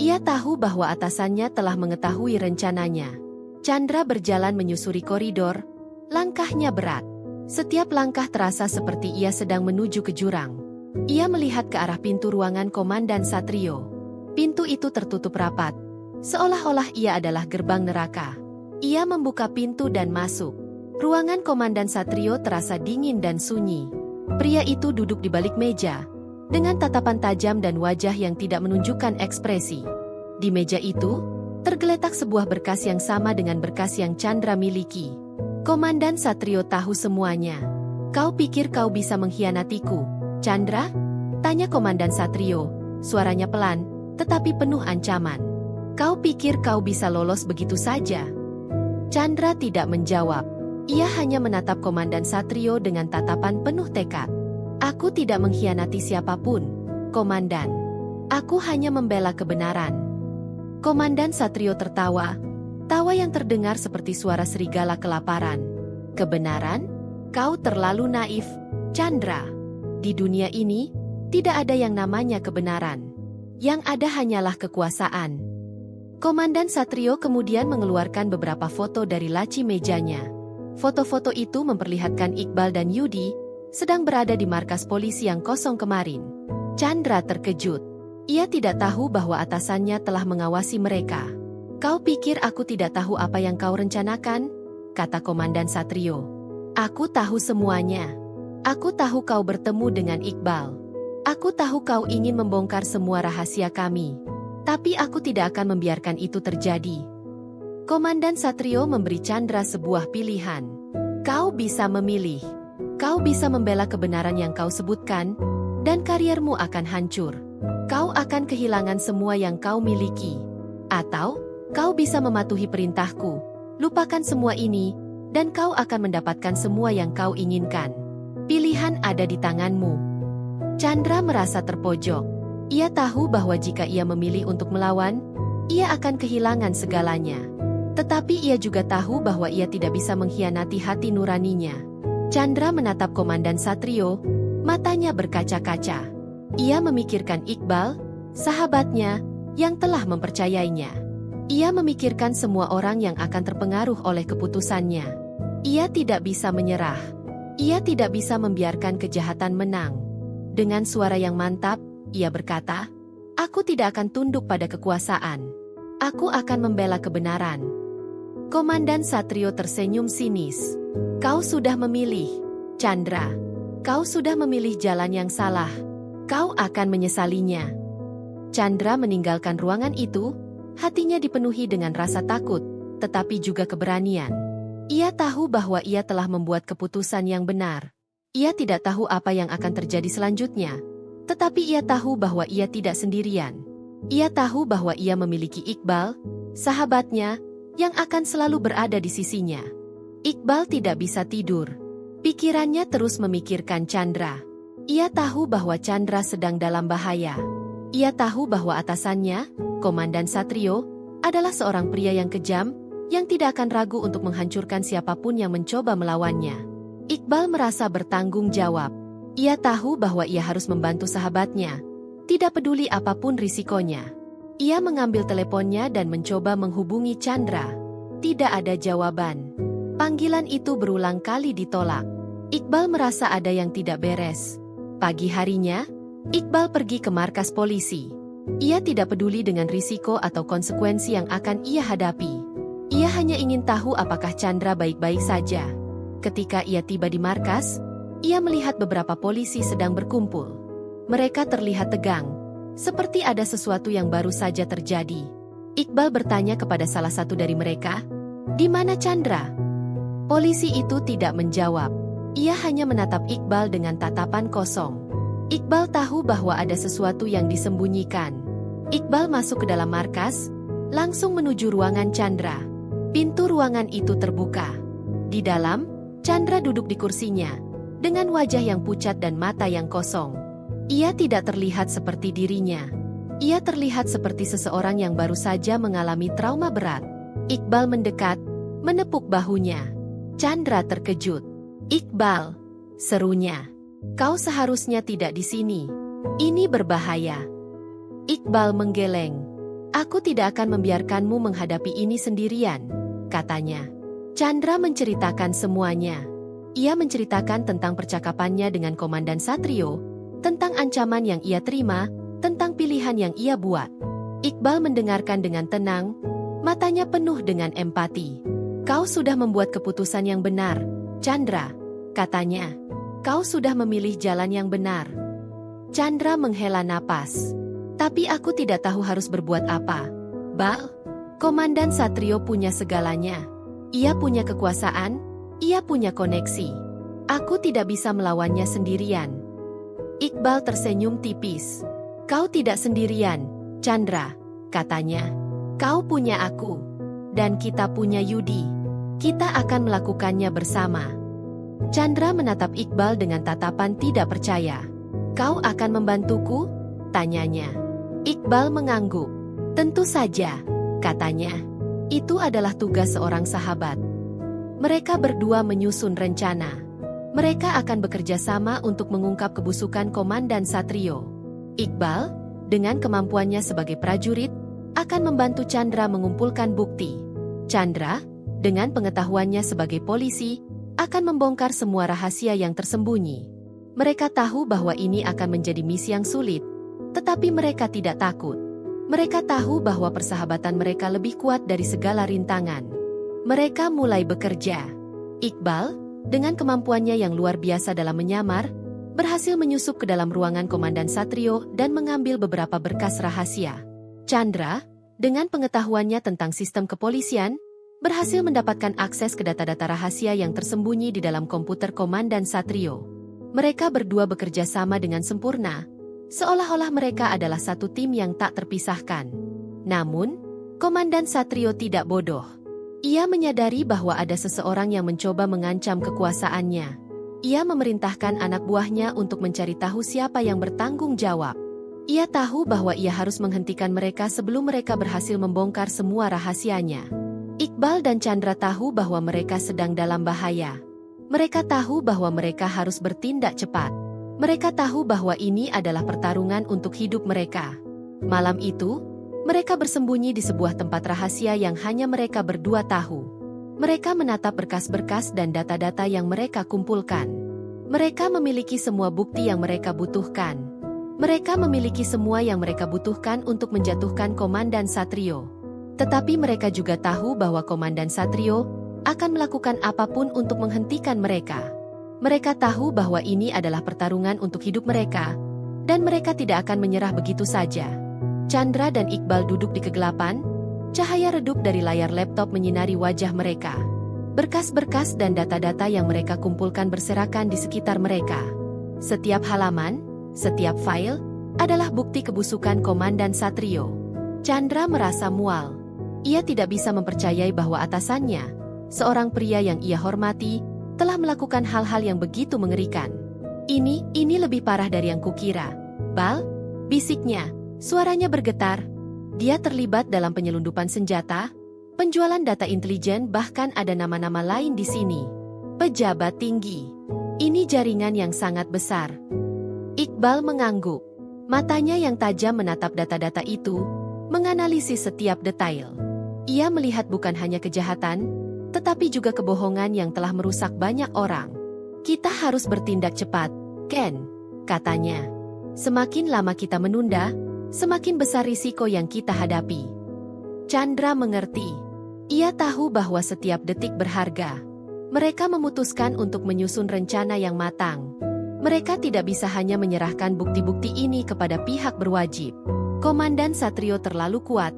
Ia tahu bahwa atasannya telah mengetahui rencananya. Chandra berjalan menyusuri koridor, langkahnya berat. Setiap langkah terasa seperti ia sedang menuju ke jurang. Ia melihat ke arah pintu ruangan Komandan Satrio. Pintu itu tertutup rapat, seolah-olah ia adalah gerbang neraka. Ia membuka pintu dan masuk. Ruangan Komandan Satrio terasa dingin dan sunyi. Pria itu duduk di balik meja, dengan tatapan tajam dan wajah yang tidak menunjukkan ekspresi. Di meja itu, tergeletak sebuah berkas yang sama dengan berkas yang Chandra miliki. Komandan Satrio tahu semuanya. "Kau pikir kau bisa mengkhianatiku, Chandra?" tanya Komandan Satrio, suaranya pelan, tetapi penuh ancaman. "Kau pikir kau bisa lolos begitu saja?" Chandra tidak menjawab. Ia hanya menatap Komandan Satrio dengan tatapan penuh tekad. "Aku tidak mengkhianati siapapun, Komandan. Aku hanya membela kebenaran." Komandan Satrio tertawa, tawa yang terdengar seperti suara serigala kelaparan. "Kebenaran? Kau terlalu naif, Chandra. Di dunia ini, tidak ada yang namanya kebenaran. Yang ada hanyalah kekuasaan." Komandan Satrio kemudian mengeluarkan beberapa foto dari laci mejanya. Foto-foto itu memperlihatkan Iqbal dan Yudi sedang berada di markas polisi yang kosong kemarin. Chandra terkejut. Ia tidak tahu bahwa atasannya telah mengawasi mereka. "Kau pikir aku tidak tahu apa yang kau rencanakan?" kata Komandan Satrio. "Aku tahu semuanya. Aku tahu kau bertemu dengan Iqbal. Aku tahu kau ingin membongkar semua rahasia kami. Tapi aku tidak akan membiarkan itu terjadi." Komandan Satrio memberi Chandra sebuah pilihan. "Kau bisa memilih. Kau bisa membela kebenaran yang kau sebutkan, dan kariermu akan hancur. Kau akan kehilangan semua yang kau miliki. Atau, kau bisa mematuhi perintahku, lupakan semua ini, dan kau akan mendapatkan semua yang kau inginkan. Pilihan ada di tanganmu." Chandra merasa terpojok. Ia tahu bahwa jika ia memilih untuk melawan, ia akan kehilangan segalanya. Tetapi ia juga tahu bahwa ia tidak bisa mengkhianati hati nuraninya. Chandra menatap Komandan Satrio, matanya berkaca-kaca. Ia memikirkan Iqbal, sahabatnya, yang telah mempercayainya. Ia memikirkan semua orang yang akan terpengaruh oleh keputusannya. Ia tidak bisa menyerah. Ia tidak bisa membiarkan kejahatan menang. Dengan suara yang mantap, ia berkata, "Aku tidak akan tunduk pada kekuasaan. Aku akan membela kebenaran." Komandan Satrio tersenyum sinis. "Kau sudah memilih, Chandra. Kau sudah memilih jalan yang salah. Kau akan menyesalinya." Chandra meninggalkan ruangan itu, hatinya dipenuhi dengan rasa takut, tetapi juga keberanian. Ia tahu bahwa ia telah membuat keputusan yang benar. Ia tidak tahu apa yang akan terjadi selanjutnya. Tetapi ia tahu bahwa ia tidak sendirian. Ia tahu bahwa ia memiliki Iqbal, sahabatnya, yang akan selalu berada di sisinya. Iqbal tidak bisa tidur. Pikirannya terus memikirkan Chandra. Ia tahu bahwa Chandra sedang dalam bahaya. Ia tahu bahwa atasannya, Komandan Satrio, adalah seorang pria yang kejam, yang tidak akan ragu untuk menghancurkan siapapun yang mencoba melawannya. Iqbal merasa bertanggung jawab. Ia tahu bahwa ia harus membantu sahabatnya, tidak peduli apapun risikonya. Ia mengambil teleponnya dan mencoba menghubungi Chandra. Tidak ada jawaban. Panggilan itu berulang kali ditolak. Iqbal merasa ada yang tidak beres. Pagi harinya, Iqbal pergi ke markas polisi. Ia tidak peduli dengan risiko atau konsekuensi yang akan ia hadapi. Ia hanya ingin tahu apakah Chandra baik-baik saja. Ketika ia tiba di markas, ia melihat beberapa polisi sedang berkumpul. Mereka terlihat tegang, seperti ada sesuatu yang baru saja terjadi. Iqbal bertanya kepada salah satu dari mereka, "Di mana Chandra?" Polisi itu tidak menjawab. Ia hanya menatap Iqbal dengan tatapan kosong. Iqbal tahu bahwa ada sesuatu yang disembunyikan. Iqbal masuk ke dalam markas, langsung menuju ruangan Chandra. Pintu ruangan itu terbuka. Di dalam, Chandra duduk di kursinya, dengan wajah yang pucat dan mata yang kosong. Ia tidak terlihat seperti dirinya. Ia terlihat seperti seseorang yang baru saja mengalami trauma berat. Iqbal mendekat, menepuk bahunya. Chandra terkejut. "Iqbal," serunya. "Kau seharusnya tidak di sini. Ini berbahaya." Iqbal menggeleng. "Aku tidak akan membiarkanmu menghadapi ini sendirian," katanya. Chandra menceritakan semuanya. Ia menceritakan tentang percakapannya dengan Komandan Satrio, tentang ancaman yang ia terima, tentang pilihan yang ia buat. Iqbal mendengarkan dengan tenang, matanya penuh dengan empati. "Kau sudah membuat keputusan yang benar, Chandra," katanya. "Kau sudah memilih jalan yang benar." Chandra menghela napas. "Tapi aku tidak tahu harus berbuat apa, Bal. Komandan Satrio punya segalanya. Ia punya kekuasaan, ia punya koneksi. Aku tidak bisa melawannya sendirian." Iqbal tersenyum tipis. "Kau tidak sendirian, Chandra," katanya. "Kau punya aku. Dan kita punya Yudi. Kita akan melakukannya bersama." Chandra menatap Iqbal dengan tatapan tidak percaya. "Kau akan membantuku?" tanyanya. Iqbal mengangguk. "Tentu saja," katanya. "Itu adalah tugas seorang sahabat." Mereka berdua menyusun rencana. Mereka akan bekerja sama untuk mengungkap kebusukan Komandan Satrio. Iqbal, dengan kemampuannya sebagai prajurit, akan membantu Chandra mengumpulkan bukti. Chandra, dengan pengetahuannya sebagai polisi, akan membongkar semua rahasia yang tersembunyi. Mereka tahu bahwa ini akan menjadi misi yang sulit, tetapi mereka tidak takut. Mereka tahu bahwa persahabatan mereka lebih kuat dari segala rintangan. Mereka mulai bekerja. Iqbal, dengan kemampuannya yang luar biasa dalam menyamar, berhasil menyusup ke dalam ruangan Komandan Satrio dan mengambil beberapa berkas rahasia. Chandra, dengan pengetahuannya tentang sistem kepolisian, berhasil mendapatkan akses ke data-data rahasia yang tersembunyi di dalam komputer Komandan Satrio. Mereka berdua bekerja sama dengan sempurna, seolah-olah mereka adalah satu tim yang tak terpisahkan. Namun, Komandan Satrio tidak bodoh. Ia menyadari bahwa ada seseorang yang mencoba mengancam kekuasaannya. Ia memerintahkan anak buahnya untuk mencari tahu siapa yang bertanggung jawab. Ia tahu bahwa ia harus menghentikan mereka sebelum mereka berhasil membongkar semua rahasianya. Iqbal dan Chandra tahu bahwa mereka sedang dalam bahaya. Mereka tahu bahwa mereka harus bertindak cepat. Mereka tahu bahwa ini adalah pertarungan untuk hidup mereka. Malam itu, mereka bersembunyi di sebuah tempat rahasia yang hanya mereka berdua tahu. Mereka menatap berkas-berkas dan data-data yang mereka kumpulkan. Mereka memiliki semua bukti yang mereka butuhkan. Mereka memiliki semua yang mereka butuhkan untuk menjatuhkan Komandan Satrio. Tetapi mereka juga tahu bahwa Komandan Satrio akan melakukan apapun untuk menghentikan mereka. Mereka tahu bahwa ini adalah pertarungan untuk hidup mereka, dan mereka tidak akan menyerah begitu saja. Chandra dan Iqbal duduk di kegelapan, cahaya redup dari layar laptop menyinari wajah mereka. Berkas-berkas dan data-data yang mereka kumpulkan berserakan di sekitar mereka. Setiap halaman, setiap file, adalah bukti kebusukan Komandan Satrio. Chandra merasa mual. Ia tidak bisa mempercayai bahwa atasannya, seorang pria yang ia hormati, telah melakukan hal-hal yang begitu mengerikan. Ini lebih parah dari yang kukira. Bal, bisiknya, suaranya bergetar. Dia terlibat dalam penyelundupan senjata, penjualan data intelijen, bahkan ada nama-nama lain di sini. Pejabat tinggi. Ini jaringan yang sangat besar. Iqbal mengangguk. Matanya yang tajam menatap data-data itu, menganalisis setiap detail. Ia melihat bukan hanya kejahatan, tetapi juga kebohongan yang telah merusak banyak orang. Kita harus bertindak cepat, Ken, katanya. Semakin lama kita menunda, semakin besar risiko yang kita hadapi. Chandra mengerti. Ia tahu bahwa setiap detik berharga. Mereka memutuskan untuk menyusun rencana yang matang. Mereka tidak bisa hanya menyerahkan bukti-bukti ini kepada pihak berwajib. Komandan Satrio terlalu kuat,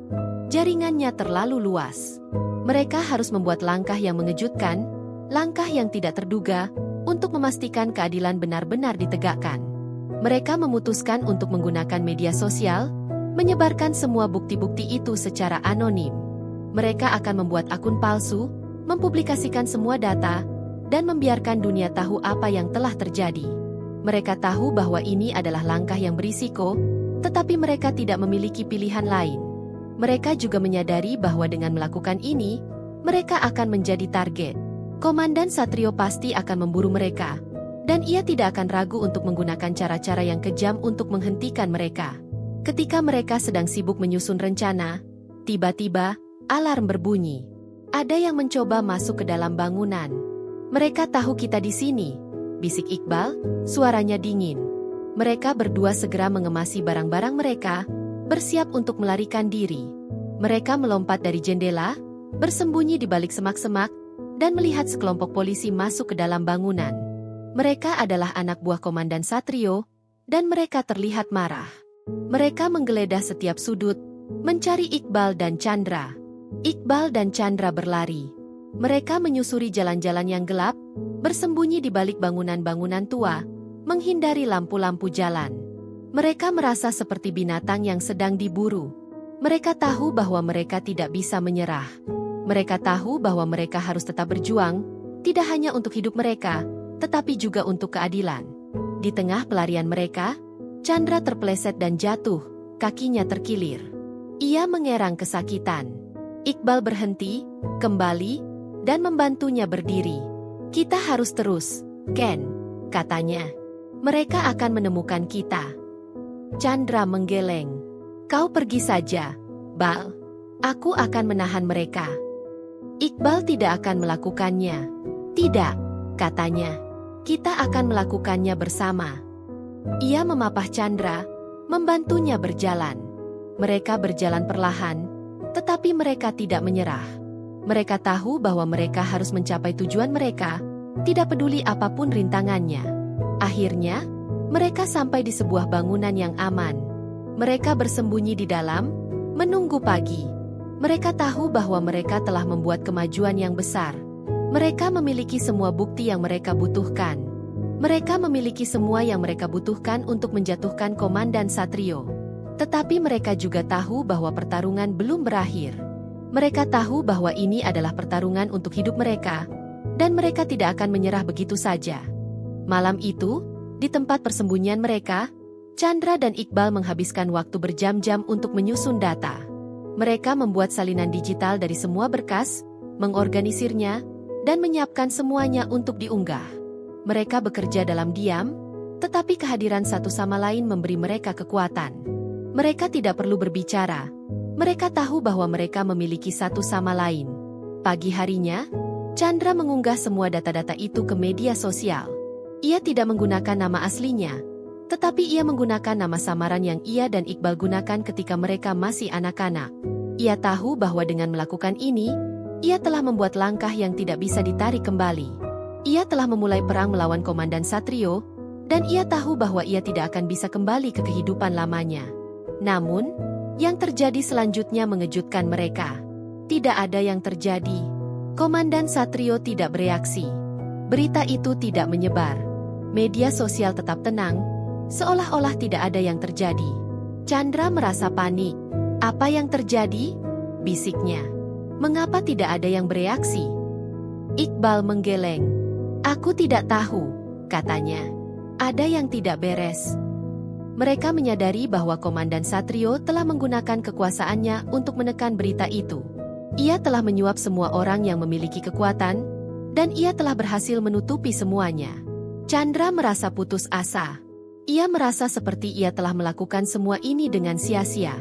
jaringannya terlalu luas. Mereka harus membuat langkah yang mengejutkan, langkah yang tidak terduga, untuk memastikan keadilan benar-benar ditegakkan. Mereka memutuskan untuk menggunakan media sosial, menyebarkan semua bukti-bukti itu secara anonim. Mereka akan membuat akun palsu, mempublikasikan semua data, dan membiarkan dunia tahu apa yang telah terjadi. Mereka tahu bahwa ini adalah langkah yang berisiko, tetapi mereka tidak memiliki pilihan lain. Mereka juga menyadari bahwa dengan melakukan ini, mereka akan menjadi target. Komandan Satrio pasti akan memburu mereka, dan ia tidak akan ragu untuk menggunakan cara-cara yang kejam untuk menghentikan mereka. Ketika mereka sedang sibuk menyusun rencana, tiba-tiba, alarm berbunyi. Ada yang mencoba masuk ke dalam bangunan. Mereka tahu kita di sini, bisik Iqbal, suaranya dingin. Mereka berdua segera mengemasi barang-barang mereka, bersiap untuk melarikan diri. Mereka melompat dari jendela, bersembunyi di balik semak-semak, dan melihat sekelompok polisi masuk ke dalam bangunan. Mereka adalah anak buah Komandan Satrio, dan mereka terlihat marah. Mereka menggeledah setiap sudut, mencari Iqbal dan Chandra. Iqbal dan Chandra berlari. Mereka menyusuri jalan-jalan yang gelap, bersembunyi di balik bangunan-bangunan tua, menghindari lampu-lampu jalan. Mereka merasa seperti binatang yang sedang diburu. Mereka tahu bahwa mereka tidak bisa menyerah. Mereka tahu bahwa mereka harus tetap berjuang, tidak hanya untuk hidup mereka, tetapi juga untuk keadilan. Di tengah pelarian mereka, Chandra terpeleset dan jatuh, kakinya terkilir. Ia mengerang kesakitan. Iqbal berhenti, kembali, dan membantunya berdiri. Kita harus terus, Ken, katanya. Mereka akan menemukan kita. Chandra menggeleng. Kau pergi saja, Bal. Aku akan menahan mereka. Iqbal tidak akan melakukannya. Tidak, katanya. Kita akan melakukannya bersama. Ia memapah Chandra, membantunya berjalan. Mereka berjalan perlahan, tetapi mereka tidak menyerah. Mereka tahu bahwa mereka harus mencapai tujuan mereka, tidak peduli apapun rintangannya. Akhirnya, mereka sampai di sebuah bangunan yang aman. Mereka bersembunyi di dalam, menunggu pagi. Mereka tahu bahwa mereka telah membuat kemajuan yang besar. Mereka memiliki semua bukti yang mereka butuhkan. Mereka memiliki semua yang mereka butuhkan untuk menjatuhkan Komandan Satrio. Tetapi mereka juga tahu bahwa pertarungan belum berakhir. Mereka tahu bahwa ini adalah pertarungan untuk hidup mereka, dan mereka tidak akan menyerah begitu saja. Malam itu, di tempat persembunyian mereka, Chandra dan Iqbal menghabiskan waktu berjam-jam untuk menyusun data. Mereka membuat salinan digital dari semua berkas, mengorganisirnya, dan menyiapkan semuanya untuk diunggah. Mereka bekerja dalam diam, tetapi kehadiran satu sama lain memberi mereka kekuatan. Mereka tidak perlu berbicara. Mereka tahu bahwa mereka memiliki satu sama lain. Pagi harinya, Chandra mengunggah semua data-data itu ke media sosial. Ia tidak menggunakan nama aslinya, tetapi ia menggunakan nama samaran yang ia dan Iqbal gunakan ketika mereka masih anak-anak. Ia tahu bahwa dengan melakukan ini, ia telah membuat langkah yang tidak bisa ditarik kembali. Ia telah memulai perang melawan Komandan Satrio, dan ia tahu bahwa ia tidak akan bisa kembali ke kehidupan lamanya. Namun, yang terjadi selanjutnya mengejutkan mereka. Tidak ada yang terjadi. Komandan Satrio tidak bereaksi. Berita itu tidak menyebar. Media sosial tetap tenang, seolah-olah tidak ada yang terjadi. Chandra merasa panik. Apa yang terjadi? Bisiknya. Mengapa tidak ada yang bereaksi? Iqbal menggeleng. Aku tidak tahu, katanya. Ada yang tidak beres. Mereka menyadari bahwa Komandan Satrio telah menggunakan kekuasaannya untuk menekan berita itu. Ia telah menyuap semua orang yang memiliki kekuatan, dan ia telah berhasil menutupi semuanya. Chandra merasa putus asa. Ia merasa seperti ia telah melakukan semua ini dengan sia-sia.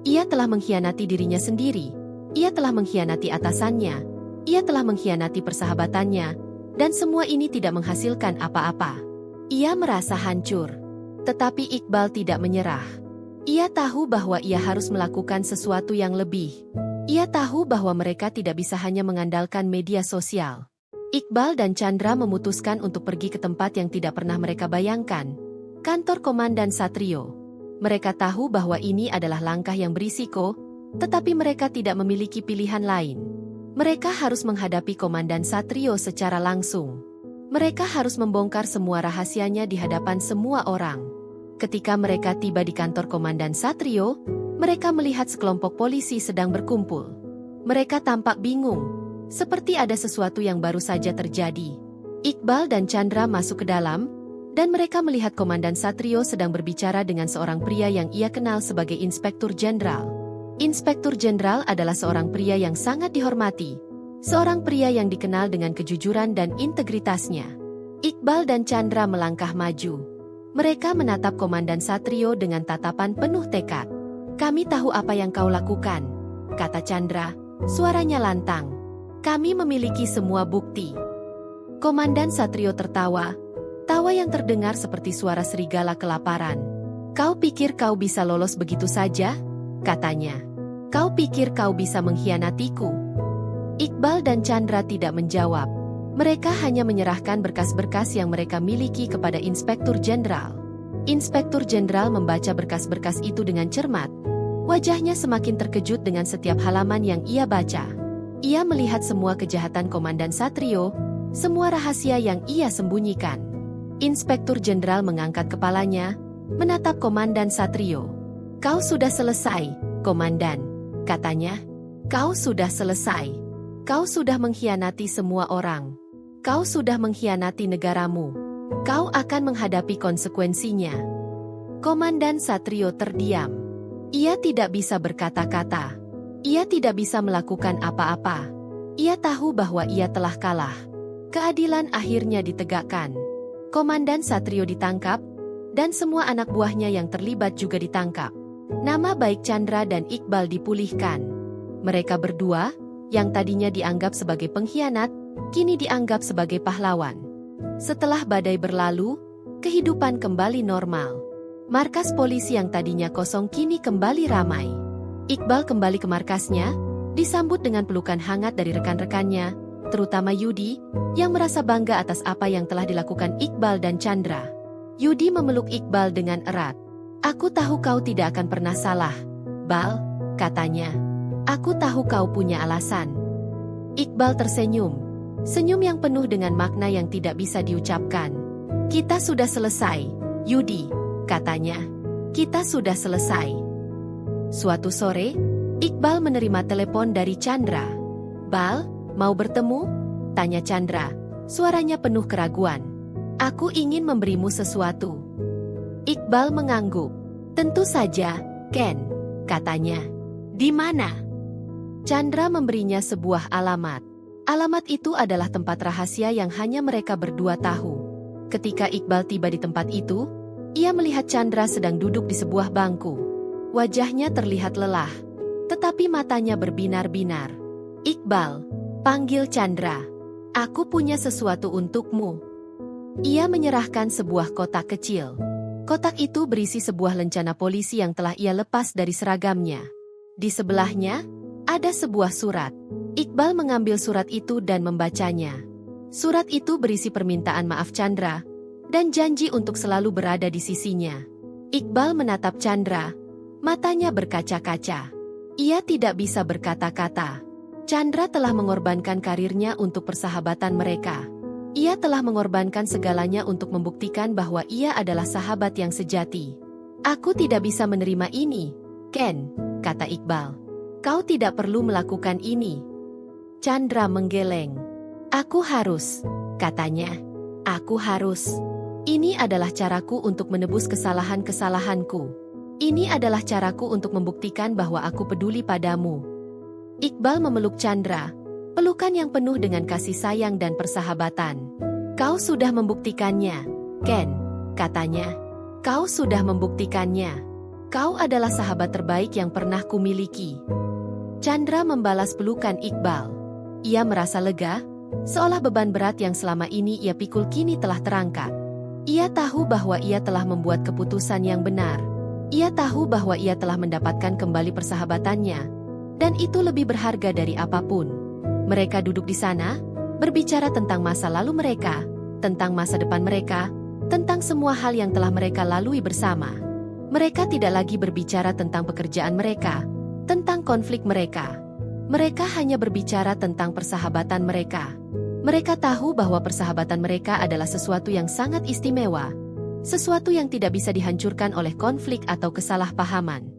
Ia telah mengkhianati dirinya sendiri. Ia telah mengkhianati atasannya, Ia telah mengkhianati persahabatannya, dan semua ini tidak menghasilkan apa-apa. Ia merasa hancur. Tetapi Iqbal tidak menyerah. Ia tahu bahwa ia harus melakukan sesuatu yang lebih. Ia tahu bahwa mereka tidak bisa hanya mengandalkan media sosial. Iqbal dan Chandra memutuskan untuk pergi ke tempat yang tidak pernah mereka bayangkan. Kantor Komandan Satrio. Mereka tahu bahwa ini adalah langkah yang berisiko, tetapi mereka tidak memiliki pilihan lain. Mereka harus menghadapi Komandan Satrio secara langsung. Mereka harus membongkar semua rahasianya di hadapan semua orang. Ketika mereka tiba di kantor Komandan Satrio, mereka melihat sekelompok polisi sedang berkumpul. Mereka tampak bingung. Seperti ada sesuatu yang baru saja terjadi. Iqbal dan Chandra masuk ke dalam, dan mereka melihat Komandan Satrio sedang berbicara dengan seorang pria yang ia kenal sebagai Inspektur Jenderal. Inspektur Jenderal adalah seorang pria yang sangat dihormati. Seorang pria yang dikenal dengan kejujuran dan integritasnya. Iqbal dan Chandra melangkah maju. Mereka menatap Komandan Satrio dengan tatapan penuh tekad. "Kami tahu apa yang kau lakukan," kata Chandra, suaranya lantang. "Kami memiliki semua bukti." Komandan Satrio tertawa, tawa yang terdengar seperti suara serigala kelaparan. "Kau pikir kau bisa lolos begitu saja?" katanya. "Kau pikir kau bisa mengkhianatiku?" Iqbal dan Chandra tidak menjawab. Mereka hanya menyerahkan berkas-berkas yang mereka miliki kepada Inspektur Jenderal. Inspektur Jenderal membaca berkas-berkas itu dengan cermat. Wajahnya semakin terkejut dengan setiap halaman yang ia baca. Ia melihat semua kejahatan Komandan Satrio, semua rahasia yang ia sembunyikan. Inspektur Jenderal mengangkat kepalanya, menatap Komandan Satrio. "Kau sudah selesai, Komandan," katanya. "Kau sudah selesai. Kau sudah mengkhianati semua orang. Kau sudah mengkhianati negaramu. Kau akan menghadapi konsekuensinya." Komandan Satrio terdiam. Ia tidak bisa berkata-kata. Ia tidak bisa melakukan apa-apa. Ia tahu bahwa ia telah kalah. Keadilan akhirnya ditegakkan. Komandan Satrio ditangkap, dan semua anak buahnya yang terlibat juga ditangkap. Nama baik Chandra dan Iqbal dipulihkan. Mereka berdua, yang tadinya dianggap sebagai pengkhianat, kini dianggap sebagai pahlawan. Setelah badai berlalu, kehidupan kembali normal. Markas polisi yang tadinya kosong kini kembali ramai. Iqbal kembali ke markasnya, disambut dengan pelukan hangat dari rekan-rekannya, terutama Yudi, yang merasa bangga atas apa yang telah dilakukan Iqbal dan Chandra. Yudi memeluk Iqbal dengan erat. "Aku tahu kau tidak akan pernah salah, Bal," katanya. "Aku tahu kau punya alasan." Iqbal tersenyum. Senyum yang penuh dengan makna yang tidak bisa diucapkan. "Kita sudah selesai, Yudi," katanya. "Kita sudah selesai." Suatu sore, Iqbal menerima telepon dari Chandra. "Bal, mau bertemu?" tanya Chandra. Suaranya penuh keraguan. "Aku ingin memberimu sesuatu." Iqbal mengangguk. "Tentu saja, Ken," katanya. "Di mana?" Chandra memberinya sebuah alamat. Alamat itu adalah tempat rahasia yang hanya mereka berdua tahu. Ketika Iqbal tiba di tempat itu, ia melihat Chandra sedang duduk di sebuah bangku. Wajahnya terlihat lelah, tetapi matanya berbinar-binar. "Iqbal," panggil Chandra. "Aku punya sesuatu untukmu." Ia menyerahkan sebuah kotak kecil. Kotak itu berisi sebuah lencana polisi yang telah ia lepas dari seragamnya. Di sebelahnya, ada sebuah surat. Iqbal mengambil surat itu dan membacanya. Surat itu berisi permintaan maaf Chandra, dan janji untuk selalu berada di sisinya. Iqbal menatap Chandra. Matanya berkaca-kaca. Ia tidak bisa berkata-kata. Chandra telah mengorbankan karirnya untuk persahabatan mereka. Ia telah mengorbankan segalanya untuk membuktikan bahwa ia adalah sahabat yang sejati. "Aku tidak bisa menerima ini, Ken," kata Iqbal. "Kau tidak perlu melakukan ini." Chandra menggeleng. "Aku harus," katanya. "Aku harus. Ini adalah caraku untuk menebus kesalahan-kesalahanku. Ini adalah caraku untuk membuktikan bahwa aku peduli padamu." Iqbal memeluk Chandra, pelukan yang penuh dengan kasih sayang dan persahabatan. "Kau sudah membuktikannya, Ken," katanya. "Kau sudah membuktikannya. Kau adalah sahabat terbaik yang pernah kumiliki." Chandra membalas pelukan Iqbal. Ia merasa lega, seolah beban berat yang selama ini ia pikul kini telah terangkat. Ia tahu bahwa ia telah membuat keputusan yang benar. Ia tahu bahwa ia telah mendapatkan kembali persahabatannya. Dan itu lebih berharga dari apapun. Mereka duduk di sana, berbicara tentang masa lalu mereka, tentang masa depan mereka, tentang semua hal yang telah mereka lalui bersama. Mereka tidak lagi berbicara tentang pekerjaan mereka, tentang konflik mereka. Mereka hanya berbicara tentang persahabatan mereka. Mereka tahu bahwa persahabatan mereka adalah sesuatu yang sangat istimewa, sesuatu yang tidak bisa dihancurkan oleh konflik atau kesalahpahaman.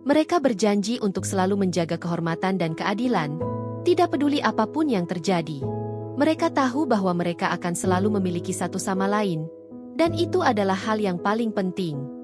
Mereka berjanji untuk selalu menjaga kehormatan dan keadilan, tidak peduli apapun yang terjadi. Mereka tahu bahwa mereka akan selalu memiliki satu sama lain, dan itu adalah hal yang paling penting.